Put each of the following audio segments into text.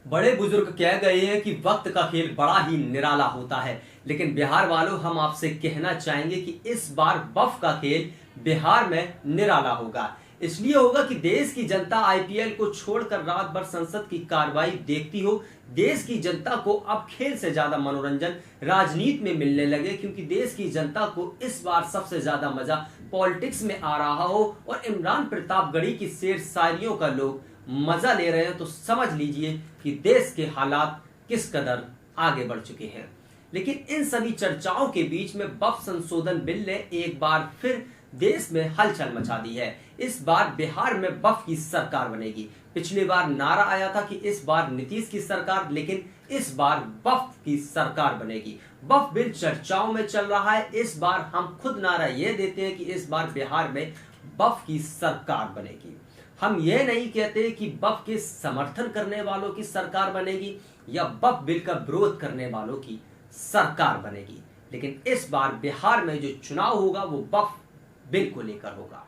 बड़े बुजुर्ग कह गए हैं कि वक्त का खेल बड़ा ही निराला होता है, लेकिन बिहार वालों हम आपसे कहना चाहेंगे कि इस बार बफ का खेल बिहार में निराला होगा। इसलिए होगा कि देश की जनता आईपीएल को छोड़कर रात भर संसद की कार्रवाई देखती हो। देश की जनता को अब खेल से ज्यादा मनोरंजन राजनीति में मिलने लगे, क्योंकि देश की जनता को इस बार सबसे ज्यादा मजा पॉलिटिक्स में आ रहा हो और इमरान प्रतापगढ़ी की शेर शायरियों का लोग मजा ले रहे हैं। तो समझ लीजिए कि देश के हालात किस कदर आगे बढ़ चुके हैं। लेकिन इन सभी चर्चाओं के बीच में बफ संशोधन बिल ने एक बार फिर देश में हलचल मचा दी है। इस बार बिहार में बफ की सरकार बनेगी। पिछली बार नारा आया था कि इस बार नीतीश की सरकार, लेकिन इस बार बफ की सरकार बनेगी। बफ बिल चर्चाओं में चल रहा है। इस बार हम खुद नारा यह देते हैं कि इस बार बिहार में बफ की सरकार बनेगी। हम यह नहीं कहते कि बफ के समर्थन करने वालों की सरकार बनेगी या बफ बिल का विरोध करने वालों की सरकार बनेगी, लेकिन इस बार बिहार में जो चुनाव होगा वो बफ बिल को लेकर होगा।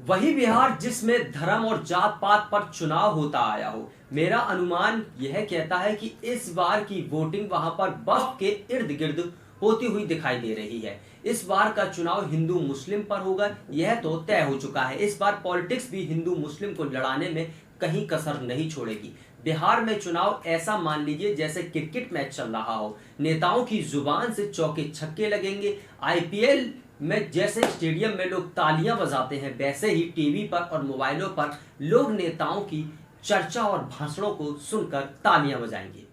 वही बिहार जिसमें धर्म और जात पात पर चुनाव होता आया हो। मेरा अनुमान यह कहता है कि इस बार की वोटिंग वहां पर बफ के इर्द गिर्द होती हुई दिखाई दे रही है। इस बार का चुनाव हिंदू मुस्लिम पर होगा, यह तो तय हो चुका है। इस बार पॉलिटिक्स भी हिंदू मुस्लिम को लड़ाने में कहीं कसर नहीं छोड़ेगी। बिहार में चुनाव ऐसा मान लीजिए जैसे क्रिकेट मैच चल रहा हो। नेताओं की जुबान से चौके छक्के लगेंगे। आईपीएल में जैसे स्टेडियम में लोग तालियां बजाते हैं, वैसे ही टीवी पर और मोबाइलों पर लोग नेताओं की चर्चा और भाषणों को सुनकर तालियां बजाएंगे।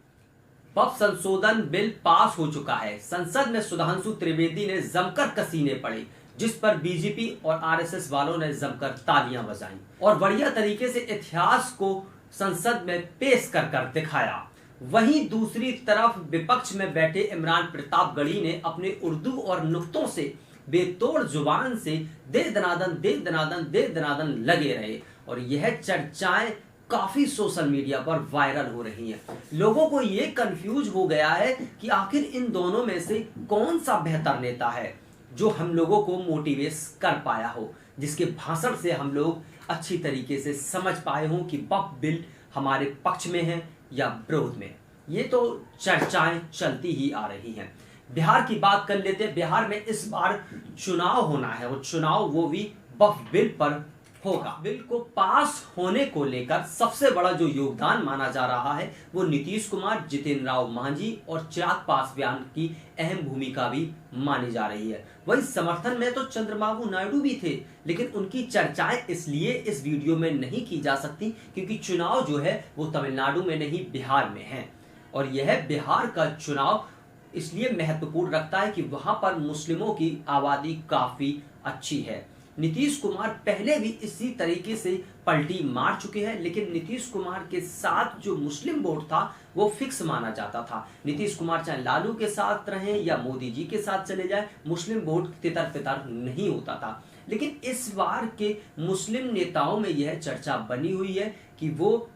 बफ संशोधन बिल पास हो चुका है। संसद में सुधांशु त्रिवेदी ने जमकर कसीने पड़े, जिस पर बीजेपी और आरएसएस वालों ने जमकर तालियां बजाई और बढ़िया तरीके से इतिहास को संसद में पेश कर कर दिखाया। वहीं दूसरी तरफ विपक्ष में बैठे इमरान प्रतापगढ़ी ने अपने उर्दू और नुक्तों से बेतोड़ जुबान से दे दनादन दे दनादन दे दनादन लगे रहे और यह चर्चाएं काफी सोशल मीडिया पर वायरल हो रही हैं। लोगों को यह कंफ्यूज हो गया है कि आखिर इन दोनों में से कौन सा बेहतर नेता है जो हम लोगों को मोटिवेट कर पाया हो, जिसके भाषण से हम लोग अच्छी तरीके से समझ पाए हों कि बफ बिल हमारे पक्ष में है या विरोध में। ये तो चर्चाएं चलती ही आ रही हैं। बिहार की बात कर लेते हैं। बिहार में इस बार चुनाव होना है और चुनाव वो भी बफ बिल पर होगा। बिल को पास होने को लेकर सबसे बड़ा जो योगदान माना जा रहा है वो नीतीश कुमार, जितेंद्र राव मांझी और चिराग पासवान की अहम भूमिका भी मानी जा रही है। वही समर्थन में तो चंद्रबाबू नायडू भी थे, लेकिन उनकी चर्चाएं इसलिए इस वीडियो में नहीं की जा सकती क्योंकि चुनाव जो है वो तमिलनाडु में नहीं बिहार में है और यह बिहार का चुनाव इसलिए महत्वपूर्ण रखता है कि वहां पर मुस्लिमों की आबादी काफी अच्छी है। नीतीश कुमार पहले भी इसी तरीके से पलटी मार चुके हैं, लेकिन नीतीश कुमार के साथ जो मुस्लिम वोट था वो फिक्स माना जाता था। नीतीश कुमार चाहे लालू के साथ रहे या मोदी जी के साथ चले जाए, मुस्लिम वोट तितर तितर नहीं होता था। लेकिन इस बार के मुस्लिम नेताओं में यह चर्चा बनी हुई है कि वो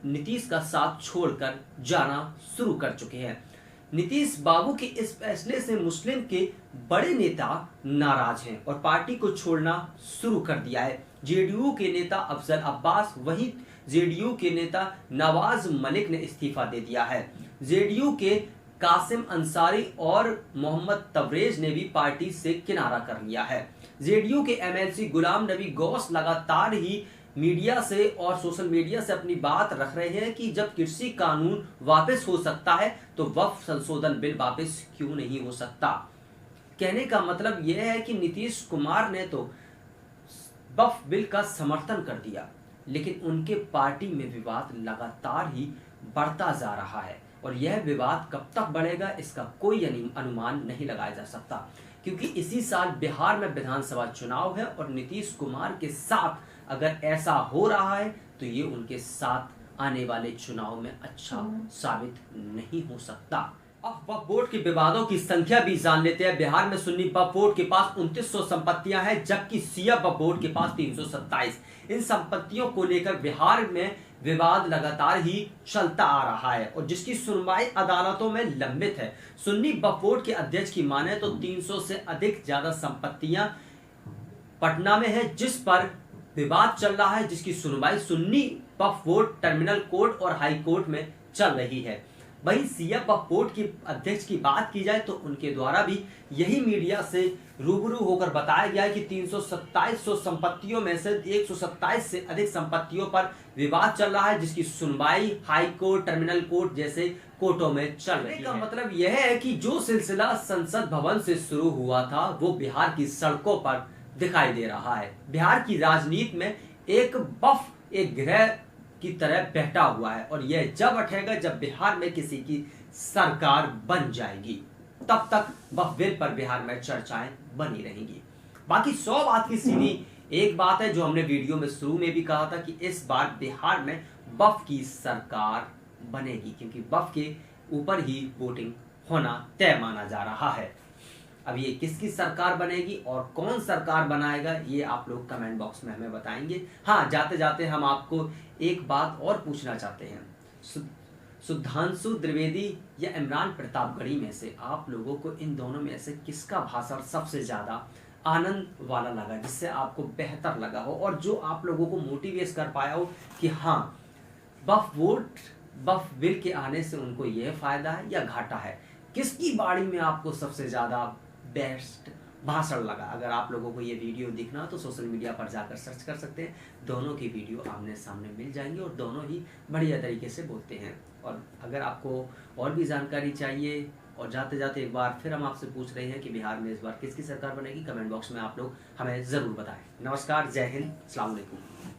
नीतीश का साथ छोड़कर जाना शुरू कर चुके हैं। नीतीश बाबू के इस फैसले से मुस्लिम के बड़े नेता नाराज हैं और पार्टी को छोड़ना शुरू कर दिया है। जेडीयू के नेता अफजल अब्बास, वहीं जेडीयू के नेता नवाज मलिक ने इस्तीफा दे दिया है। जेडीयू के कासिम अंसारी और मोहम्मद तबरेज ने भी पार्टी से किनारा कर लिया है। जेडीयू के एमएलसी गुलाम नबी गौस लगातार ही मीडिया से और सोशल मीडिया से अपनी बात रख रहे हैं कि जब कृषि कानून वापस हो सकता है तो वक्फ संशोधन बिल वापस क्यों नहीं हो सकता। कहने का मतलब यह है कि नीतीश कुमार ने तो वक्फ बिल का समर्थन कर दिया, लेकिन उनके पार्टी में विवाद लगातार ही बढ़ता जा रहा है और यह विवाद कब तक बढ़ेगा इसका कोई अनुमान नहीं लगाया जा सकता, क्योंकि इसी साल बिहार में विधानसभा चुनाव है और नीतीश कुमार के साथ अगर ऐसा हो रहा है तो ये उनके साथ आने वाले चुनाव में अच्छा साबित नहीं हो सकता। अब वक्फ बोर्ड के विवादों की संख्या भी जान लेते हैं। बिहार में सुन्नी वक्फ बोर्ड के पास 2900 संपत्तियां हैं, जबकि शिया वक्फ बोर्ड के पास 327। इन संपत्तियों को लेकर बिहार में विवाद लगातार ही चलता आ रहा है और जिसकी सुनवाई अदालतों में लंबित है। सुन्नी वक्फ बोर्ड के अध्यक्ष की माने तो 300 से अधिक ज्यादा संपत्तियां पटना में है, जिस पर विवाद चल रहा है जिसकी सुनवाई सुन्नी वक्फ बोर्ड टर्मिनल कोर्ट और हाई कोर्ट में चल रही है। वहीं सीएम वक्फ बोर्ड के अध्यक्ष की बात की जाए तो उनके द्वारा भी यही मीडिया से रूबरू होकर बताया गया है कि 327 संपत्तियों में से 127 से अधिक संपत्तियों पर विवाद चल रहा है जिसकी सुनवाई हाई कोर्ट टर्मिनल कोर्ट जैसे कोर्टों में चल रही है। मतलब यह है कि जो सिलसिला संसद भवन से शुरू हुआ था वो बिहार की सड़कों पर दिखाई दे रहा है। बिहार की राजनीति में एक बफ एक ग्रह की तरह बैठा हुआ है और यह जब उठेगा जब बिहार में किसी की सरकार बन जाएगी, तब तक बफ बिल पर बिहार में चर्चाएं बनी रहेंगी। बाकी 100 बात की सीधी एक बात है जो हमने वीडियो में शुरू में भी कहा था कि इस बार बिहार में बफ की सरकार बनेगी, क्योंकि बफ के ऊपर ही वोटिंग होना तय माना जा रहा है। अब ये किसकी सरकार बनेगी और कौन सरकार बनाएगा ये आप लोग कमेंट बॉक्स में हमें बताएंगे। हाँ, जाते जाते हम आपको एक बात और पूछना चाहते हैं, सुधांशु त्रिवेदी या इमरान प्रतापगढ़ी में से आप लोगों को इन दोनों में से किसका भाषण सबसे ज्यादा आनंद वाला लगा, जिससे आपको बेहतर लगा हो और जो आप लोगों को मोटिवेट कर पाया हो कि हाँ बफ बिल के आने से उनको यह फायदा है या घाटा है। किसकी बाड़ी में आपको सबसे ज्यादा बेस्ट भाषण लगा? अगर आप लोगों को ये वीडियो दिखना तो सोशल मीडिया पर जाकर सर्च कर सकते हैं, दोनों की वीडियो आमने सामने मिल जाएंगी और दोनों ही बढ़िया तरीके से बोलते हैं। और अगर आपको और भी जानकारी चाहिए और जाते जाते एक बार फिर हम आपसे पूछ रहे हैं कि बिहार में इस बार किसकी सरकार बनेगी, कमेंट बॉक्स में आप लोग हमें ज़रूर बताएं। नमस्कार, जय हिंद, अस्सलाम वालेकुम।